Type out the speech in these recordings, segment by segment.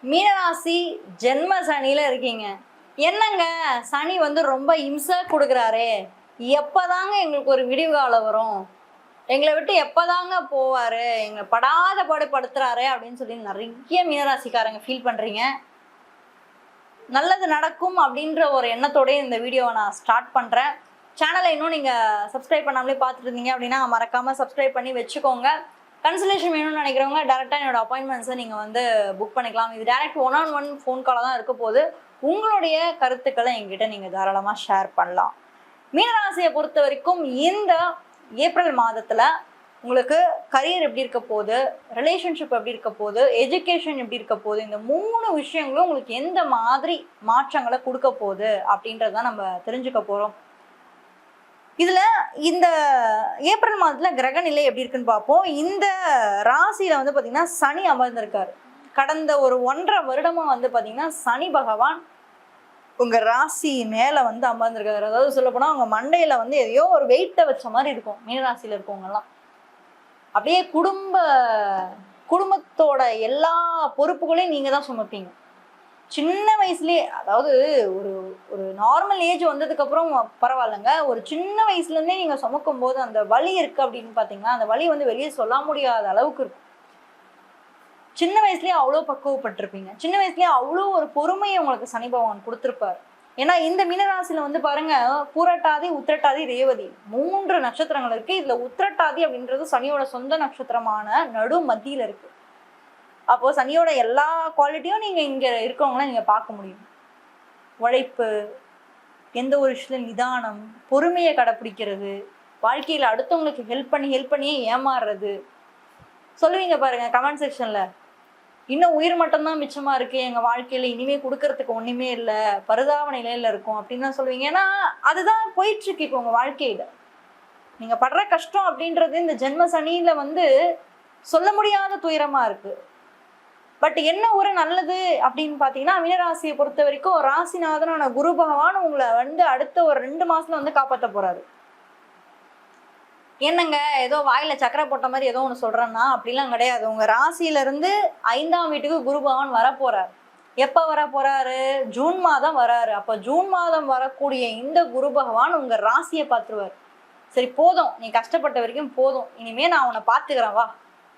மீனராசி ஜென்ம சனியில இருக்கீங்க. என்னங்க சனி வந்து ரொம்ப இம்சை கொடுக்குறாரே, எப்பதாங்க எங்களுக்கு ஒரு விடிவு காலம் வரும், எங்களை விட்டு எப்பதாங்க போவாரு, எங்களை படாத பாடு படுத்துறாரு அப்படின்னு சொல்லி நிறைய மீனராசிக்காரங்க ஃபீல் பண்றீங்க. நல்லது நடக்கும் அப்படின்ற ஒரு எண்ணத்தோடய இந்த வீடியோவை நான் ஸ்டார்ட் பண்றேன். சேனலை இன்னும் நீங்க சப்ஸ்கிரைப் பண்ணாமலே பார்த்துட்டு இருந்தீங்க அப்படின்னா மறக்காம சப்ஸ்கிரைப் பண்ணி வச்சுக்கோங்க. கன்சல்டேஷன் வேணும்னு நினைக்கிறவங்க டேரெக்டாக என்னோட அப்பாயின்மெண்ட்ஸை நீங்கள் வந்து புக் பண்ணிக்கலாம். இது டேரெக்ட் 1-on-1 ஃபோன் காலாக தான் இருக்க போது. உங்களுடைய கருத்துக்களை எங்கிட்ட நீங்கள் தாராளமாக ஷேர் பண்ணலாம். மீனராசியை பொறுத்த வரைக்கும் இந்த ஏப்ரல் மாதத்தில் உங்களுக்கு கரியர் எப்படி இருக்க போகுது, ரிலேஷன்ஷிப் எப்படி இருக்க போகுது, எஜுகேஷன் எப்படி இருக்க போகுது, இந்த 3 விஷயங்களும் உங்களுக்கு எந்த மாதிரி மாற்றங்களை கொடுக்க போகுது அப்படின்றத நம்ம தெரிஞ்சுக்க போகிறோம். இதுல இந்த ஏப்ரல் மாதத்துல கிரக நிலை எப்படி இருக்குன்னு பார்ப்போம். இந்த ராசியில வந்து பாத்தீங்கன்னா சனி அமர்ந்திருக்காரு. கடந்த ஒரு 1.5 வருடமா வந்து பாத்தீங்கன்னா சனி பகவான் உங்க ராசி மேல வந்து அமர்ந்திருக்காரு. அதாவது சொல்ல போனா உங்க மண்டையில வந்து எதையோ ஒரு வெயிட்ட வச்ச மாதிரி இருக்கும். மீனராசியில இருக்கவங்க எல்லாம் அப்படியே குடும்பத்தோட எல்லா பொறுப்புகளையும் நீங்க தான் சுமப்பீங்க. சின்ன வயசுலயே, அதாவது ஒரு ஒரு நார்மல் ஏஜ் வந்ததுக்கு அப்புறம் பரவாயில்லைங்க, ஒரு சின்ன வயசுல இருந்தே நீங்க சுமக்கும் போது அந்த வலி இருக்கு அப்படின்னு பாத்தீங்கன்னா அந்த வலி வந்து வெளியே சொல்ல முடியாத அளவுக்கு இருக்கும். சின்ன வயசுலயே அவ்வளோ பக்குவப்பட்டிருப்பீங்க. சின்ன வயசுலயே அவ்வளோ ஒரு பொறுமையை உங்களுக்கு சனி பகவான் கொடுத்துருப்பாரு. ஏன்னா இந்த மீனராசியில வந்து பாருங்க, பூரட்டாதி, உத்திரட்டாதி, ரேவதி 3 நட்சத்திரங்கள் இருக்கு. இதுல உத்திரட்டாதி அப்படின்றது சனியோட சொந்த நட்சத்திரமான நடு மத்தியில இருக்கு. அப்போ சனியோட எல்லா குவாலிட்டியும் நீங்க இங்க இருக்கவங்கள நீங்க பார்க்க முடியும். உழைப்பு, எந்த ஒரு விஷயத்துல நிதானம், பொறுமையை கடைப்பிடிக்கிறது, வாழ்க்கையில அடுத்தவங்களுக்கு ஹெல்ப் பண்ணியே ஏமாறுறது. சொல்லுவீங்க பாருங்க கமெண்ட் செக்ஷன்ல, இன்னும் உயிர் மட்டும்தான் மிச்சமா இருக்கு, எங்க வாழ்க்கையில இனிமே கொடுக்கறதுக்கு ஒண்ணுமே இல்லை, பரிதாப நிலையில இருக்கும் அப்படின்னு தான் சொல்லுவீங்க. ஏன்னா அதுதான் போயிட்டு இருக்கு இப்போ உங்க வாழ்க்கையில. நீங்க படுற கஷ்டம் அப்படின்றது இந்த ஜென்ம சனியில வந்து சொல்ல முடியாத துயரமா இருக்கு. பட் என்ன ஒரு நல்லது அப்படின்னு பாத்தீங்கன்னா, மீனராசியை பொறுத்த வரைக்கும் ராசிநாதனான குரு பகவான் உங்களை வந்து அடுத்த ஒரு 2 மாசத்துல வந்து காப்பாற்ற போறாரு. என்னங்க ஏதோ வாயில சக்கரை போட்ட மாதிரி ஏதோ ஒன்று சொல்றேன்னா அப்படிலாம் கிடையாது. உங்க ராசியில இருந்து 5ஆம் வீட்டுக்கு குரு பகவான் வர போறாரு. எப்ப வர போறாரு? ஜூன் மாதம் வராரு. அப்ப ஜூன் மாதம் வரக்கூடிய இந்த குரு பகவான் உங்க ராசியை பார்த்துருவாரு. சரி போதும், நீ கஷ்டப்பட்ட வரைக்கும் போதும், இனிமே நான் உன்னை பாத்துக்கிறேன், வா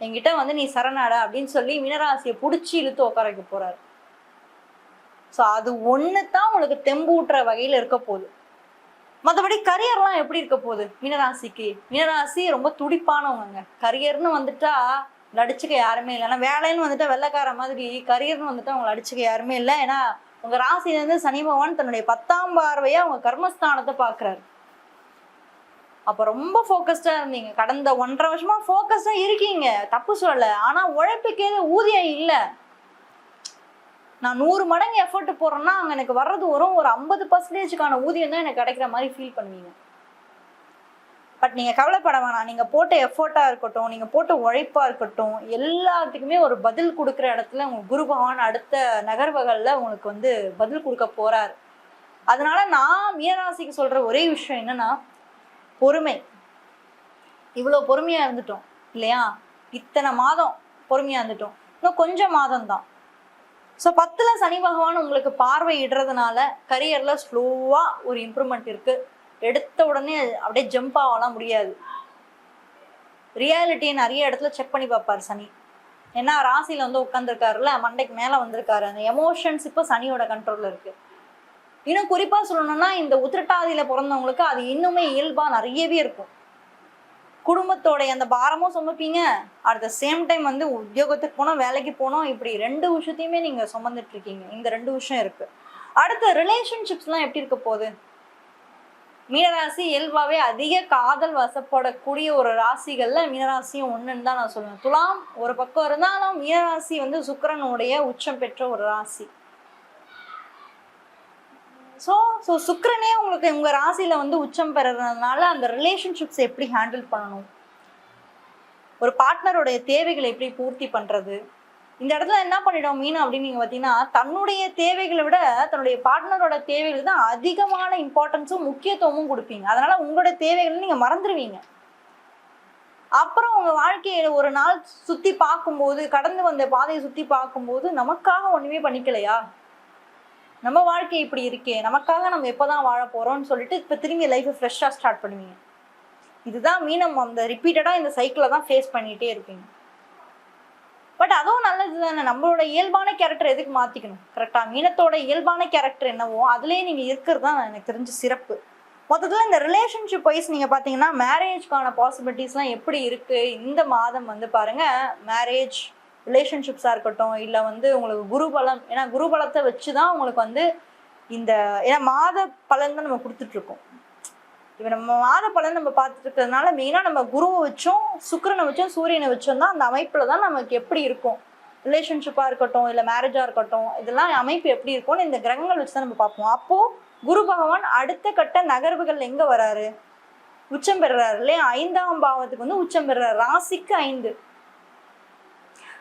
என்கிட்ட வந்து நீ சரணாட அப்படின்னு சொல்லி மீனராசியை பிடிச்சி இழுத்து உட்கார வைக்க போறாரு. ஸோ அது ஒன்று தான் உங்களுக்கு தெம்பூட்டுற வகையில் இருக்க போகுது. மற்றபடி கரியர்லாம் எப்படி இருக்க போகுது மீனராசிக்கு? மீனராசி ரொம்ப துடிப்பானவங்க. கரியர்னு வந்துட்டா அடிச்சுக்க யாருமே இல்லை. ஏன்னா வேலைன்னு வந்துட்டா வெள்ளைக்கார மாதிரி, கரியர்னு வந்துட்டா அவங்களை அடிச்சுக்க யாருமே இல்லை. ஏன்னா உங்க ராசியிலேருந்து சனி பகவான் தன்னுடைய 10ஆம் பார்வையா அவங்க கர்மஸ்தானத்தை பார்க்குறாரு. அப்போ ரொம்ப ஃபோக்கஸ்டா இருந்தீங்க. கடந்த 1.5 வருஷமா ஃபோக்கஸ்டா இருக்கீங்க, தப்பு சொல்லல. ஆனா உழைப்புக்கு ஊதியம் இல்லை. நான் 100 மடங்கு எஃபர்ட் போடுறேன்னா அங்க எனக்கு வர்றது வரும் ஒரு 50%க்கான ஊதியம் தான் எனக்கு கிடைக்கிற மாதிரி ஃபீல் பண்ணுவீங்க. பட் நீங்க கவலைப்பட வேணாம். நீங்க போட்ட எஃபர்ட்டா இருக்கட்டும், நீங்க போட்ட உழைப்பா இருக்கட்டும், எல்லாத்துக்குமே ஒரு பதில் கொடுக்குற இடத்துல உங்க குரு பகவான் அடுத்த நகர்வுகள்ல உங்களுக்கு வந்து பதில் கொடுக்க போறாரு. அதனால நான் மீனராசிக்கு சொல்ற ஒரே விஷயம் என்னன்னா, பொறுமை. இவ்வளோ பொறுமையா இருந்துட்டோம் இல்லையா, இத்தனை மாதம் பொறுமையா இருந்துட்டோம், இன்னும் கொஞ்சம் மாதம் தான். ஸோ 10ல் சனி பகவான் உங்களுக்கு பார்வை இடுறதுனால கரியர்ல ஸ்லோவா ஒரு இம்ப்ரூவ்மெண்ட் இருக்கு. எடுத்த உடனே அப்படியே ஜம்ப் ஆகலாம் முடியாது. ரியாலிட்டியை நிறைய இடத்துல செக் பண்ணி பார்ப்பார் சனி. ஏன்னா ராசியில வந்து உட்காந்துருக்காருல, மண்டைக்கு மேல வந்திருக்காரு. அந்த எமோஷன்ஸ் இப்போ சனியோட கண்ட்ரோல்ல இருக்கு. இன்னும் குறிப்பா சொல்லணும்னா இந்த உத்திரட்டாதியில பிறந்தவங்களுக்கு அது இன்னுமே இயல்பா நிறையவே இருக்கும். குடும்பத்தோட அந்த பாரமும் சுமப்பீங்க, அட் த சேம் டைம் வந்து உத்தியோகத்துக்கு போனோம், வேலைக்கு போனோம், இப்படி 2 விஷயத்தையுமே நீங்க சுமந்துட்டு இருக்கீங்க. இந்த 2 விஷயம் இருக்கு. அடுத்த ரிலேஷன்ஷிப்ஸ்லாம் எப்படி இருக்க போகுது? மீனராசி இயல்பாவே அதிக காதல் வசப்படக்கூடிய ஒரு ராசிகள்ல மீனராசியும் ஒண்ணுன்னு தான் நான் சொல்லுவேன். துலாம் ஒரு பக்கம் இருந்தாலும் மீனராசி வந்து சுக்கிரனுடைய உச்சம் பெற்ற ஒரு ராசி. ஸோ சுக்கிரனே உங்களுக்கு உங்கள் ராசியில் வந்து உச்சம் பெறறதுனால அந்த ரிலேஷன்ஷிப்ஸ் எப்படி ஹேண்டில் பண்ணணும், ஒரு பார்ட்னருடைய தேவைகளை எப்படி பூர்த்தி பண்ணுறது, இந்த இடத்துல என்ன பண்ணிடும் மீன் அப்படின்னு நீங்கள் பார்த்தீங்கன்னா, தன்னுடைய தேவைகளை விட தன்னுடைய பார்ட்னரோட தேவைகளுக்கு தான் அதிகமான இம்பார்ட்டன்ஸும் முக்கியத்துவமும் கொடுப்பீங்க. அதனால் உங்களுடைய தேவைகளை நீங்கள் மறந்துடுவீங்க. அப்புறம் உங்க வாழ்க்கையில ஒரு நாள் சுத்தி பார்க்கும்போது, கடந்து வந்த பாதையை சுத்தி பார்க்கும்போது, நமக்காக ஒண்ணுமே பண்ணிக்கலையா, நம்ம வாழ்க்கை இப்படி இருக்கே, நமக்காக நம்ம எப்பதான் வாழ போறோம்னு சொல்லிட்டு இப்ப திரும்பி லைஃப் ஃப்ரெஷ்ஷா ஸ்டார்ட் பண்ணுவீங்க. இதுதான் மீனம். அந்த ரிப்பீட்டடா இந்த சைக்கிளை தான் ஃபேஸ் பண்ணிட்டே இருப்பீங்க. பட் அதுவும் நல்லது தானே. நம்மளோட இயல்பான கேரக்டர் எதுக்கு மாத்திக்கணும்? கரெக்டா? மீனத்தோட இயல்பான கேரக்டர் என்னவோ அதுலயே நீங்க இருக்கிறது தான் எனக்கு தெரிஞ்ச சிறப்பு. மொத்தத்துல இந்த ரிலேஷன்ஷிப் வைஸ் நீங்க பாத்தீங்கன்னா மேரேஜ்க்கான பாசிபிலிட்டிஸ்லாம் எப்படி இருக்கு இந்த மாதம் வந்து பாருங்க. மேரேஜ் ரிலேஷன்ஷிப்ஸா இருக்கட்டும், இல்ல வந்து உங்களுக்கு குருபலம், ஏன்னா குருபலத்தை வச்சுதான் உங்களுக்கு வந்து இந்த, ஏன்னா மாத பலன் தான் நம்ம கொடுத்துட்டு இருக்கோம். இப்போ நம்ம மாத பலன் நம்ம பார்த்துட்டு இருக்கிறதுனால மெயினாக நம்ம குருவை வச்சோம், சுக்கிரனை வச்சோம், சூரியனை வச்சோம் தான் அந்த அமைப்பில் தான் நமக்கு எப்படி இருக்கும், ரிலேஷன்ஷிப்பாக இருக்கட்டும் இல்லை மேரேஜாக இருக்கட்டும், இதெல்லாம் அமைப்பு எப்படி இருக்கும்னு இந்த கிரகங்கள் வச்சு தான் நம்ம பார்ப்போம். அப்போது குரு பகவான் அடுத்த கட்ட நகர்வுகள் எங்கே வராரு? உச்சம் பெறுறாரு இல்லையா? 5ஆம் பாவத்துக்கு வந்து உச்சம் பெறுறாரு. ராசிக்கு 5.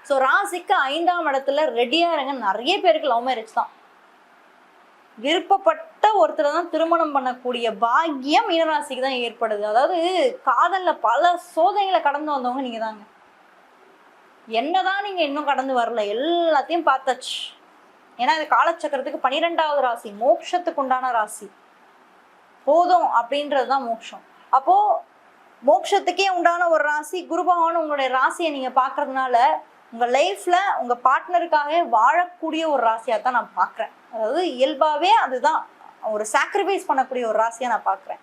ஸோ ராசிக்கு 5ஆம் இடத்துல ரெடியாக இருங்க. நிறைய பேருக்கு லவ் மேரேஜ் தான். விருப்பப்பட்ட ஒருத்தரை தான் திருமணம் பண்ணக்கூடிய பாக்கியம் மீனராசிக்கு தான் ஏற்படுது. அதாவது காதல்ல பல சோதனைகளை கடந்து வந்தவங்க நீங்க தாங்க. என்னதான் நீங்க இன்னும் கடந்து வரல, எல்லாத்தையும் பார்த்தாச்சு. ஏன்னா இது காலச்சக்கரத்துக்கு 12வது ராசி, மோட்சத்துக்கு உண்டான ராசி. போதும் அப்படின்றதுதான் மோட்சம். அப்போ மோட்சத்துக்கே உண்டான ஒரு ராசி குரு பகவான் உங்களுடைய ராசியை நீங்க பாக்குறதுனால உங்க லைஃப்ல உங்க பார்ட்னருக்காக வாழக்கூடிய ஒரு ராசியா தான் நான் பாக்குறேன். அதாவது இயல்பாவே அதுதான் ஒரு சாக்ரிஃபைஸ் பண்ணக்கூடிய ஒரு ராசியா நான் பாக்குறேன்.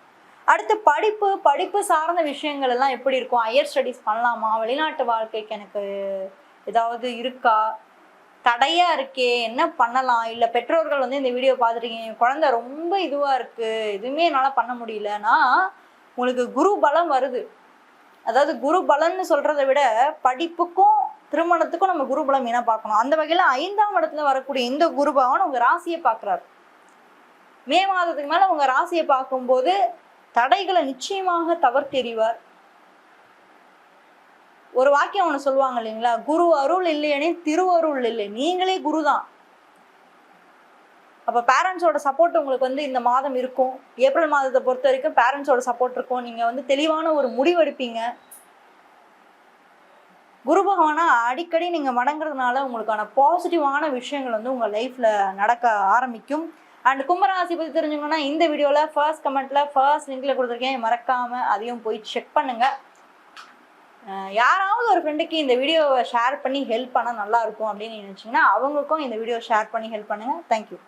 அடுத்து படிப்பு சார்ந்த விஷயங்கள் எல்லாம் எப்படி இருக்கும்? ஹையர் ஸ்டடீஸ் பண்ணலாமா? வெளிநாட்டு வாழ்க்கைக்கு எனக்கு ஏதாவது இருக்கா? தடையா இருக்கே, என்ன பண்ணலாம்? இல்ல பெற்றோர்கள் வந்து இந்த வீடியோ பார்த்துருக்கீங்க, குழந்தை ரொம்ப இதுவா இருக்கு, எதுவுமே என்னால பண்ண முடியலன்னா உங்களுக்கு குரு பலம் வருது. அதாவது குரு பலன்னு சொல்றதை விட படிப்புக்கும் திருமணத்துக்கும் நம்ம குரு பலம் என்ன பார்க்கணும். அந்த வகையில 5ஆம் இடத்துல வரக்கூடிய இந்த குரு பகவான் உங்க ராசியை பார்க்கிறார். மே மாதத்துக்கு மேல உங்க ராசியை பார்க்கும்போது தடைகளை நிச்சயமாக தவிர்த்தெறிவார். ஒரு வாக்கியம் ஒண்ணு சொல்லுவாங்க இல்லைங்களா, குரு அருள் இல்லையனே திருவருள் இல்லை. நீங்களே குரு தான். அப்ப பேரண்ட்ஸோட சப்போர்ட் உங்களுக்கு வந்து இந்த மாதம் இருக்கும். ஏப்ரல் மாதத்தை பொறுத்த வரைக்கும் பேரண்ட்ஸோட சப்போர்ட் இருக்கும். நீங்க வந்து தெளிவான ஒரு முடிவு எடுப்பீங்க. குரு பகவானா அடிக்கடி நீங்க வணங்குறதுனால உங்களுக்கான பாசிட்டிவான விஷயங்கள் வந்து உங்க லைஃப்ல நடக்க ஆரம்பிக்கும். அண்ட் கும்பராசி பத்தி தெரிஞ்சுக்கணும்னா இந்த வீடியோல ஃபர்ஸ்ட் கமெண்ட்ல ஃபர்ஸ்ட் லிங்க்ல கொடுத்துருக்கேன், மறக்காம அதையும் போய் செக் பண்ணுங்க. யாராவது ஒரு ஃப்ரெண்டுக்கு இந்த வீடியோவை ஷேர் பண்ணி ஹெல்ப் பண்ணால் நல்லா இருக்கும் அப்படின்னு நினைச்சீங்கன்னா அவங்களுக்கும் இந்த வீடியோ ஷேர் பண்ணி ஹெல்ப் பண்ணுங்க. தேங்க்யூ.